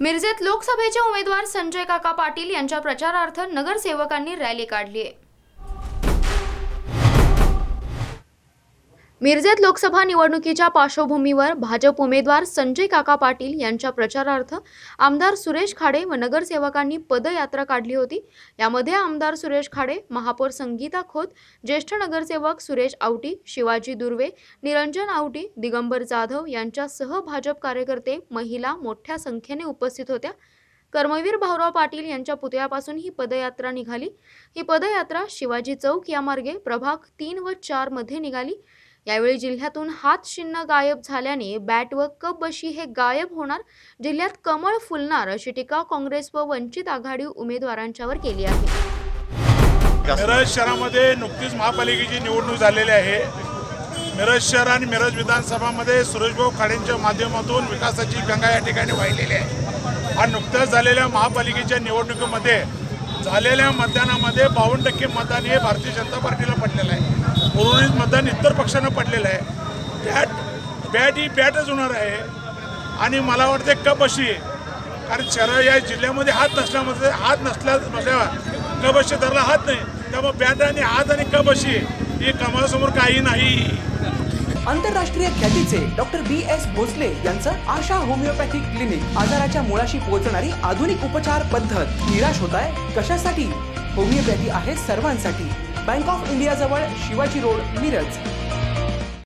मिरजेत लोकसभेचे उमेदवार संजय काका पाटील यांच्या प्रचारार्थ नगरसेवकांनी रॅली काढली आहे। मिरजेत लोकसभा निवडणुकीच्या पार्श्वभूमीवर भाजप उमेदवार संजय काका पाटील यांच्या प्रचारार्थ आमदार सुरेश खाडे व नगरसेवकांनी पदयात्रा काढली होती। यामध्ये आमदार सुरेश खाडे, महापौर संगीता खोत, ज्येष्ठ नगरसेवक सुरेश आवटी, शिवाजी दुर्वे, निरंजन आवटी, दिगंबर जाधव यांच्यासह भाजप कार्यकर्ते, महिला मोठ्या संख्येने उपस्थित होत्या। कर्मवीर भाऊराव पाटील यांच्या पुतळ्यापासून ही पदयात्रा निघाली। ही पदयात्रा शिवाजी चौक या मार्गे प्रभाग 3 व 4 मध्ये निघाली। यावेळी जिल्ह्यातून हात चिन्ह गायब झाल्याने बॅट व कप बशी हे गायब होणार, जिल्ह्यात कमळ फुलणार अशी टीका काँग्रेस व वंचित आघाडी उमेदवारांच्यावर केली आहे। मिरज शहरामध्ये नुकतीच महापालिकेची निवडणूक झालेली आहे। मिरज शहर आणि मिरज विधानसभामध्ये सुरेशभाऊ खाडेंच्या माध्यमातून विकासाची गंगा या ठिकाणी वाहिलेली आहे। आणि नुकत्याच झालेल्या महापालिकेच्या निवडणुकीमध्ये झालेल्या मतदानामध्ये 52% मतदान हे भारतीय जनता पार्टीला पडलेलं आहे। उर्वरित मतदान इतर पक्षांना पडलेलं आहे। बॅट ही बॅटच होणार आहे आणि मला वाटते कप अशी, कारण शहर या जिल्ह्यामध्ये हात नसल्यावर कप अशी धरला हात नाही, त्यामुळे बॅट आणि हात आणि कप अशी ही कमळासमोर काही नाही। आंतरराष्ट्रीय ख्यातीचे डॉक्टर BS भोसले यांचं आशा होमिओपॅथिक क्लिनिक, आजाराच्या मुळाशी पोहोचणारी आधुनिक उपचार पद्धत। निराश होताय कशासाठी? होमिओपॅथी आहे सर्वांसाठी। बँक ऑफ इंडिया जवळ शिवाजी रोड, मिरज।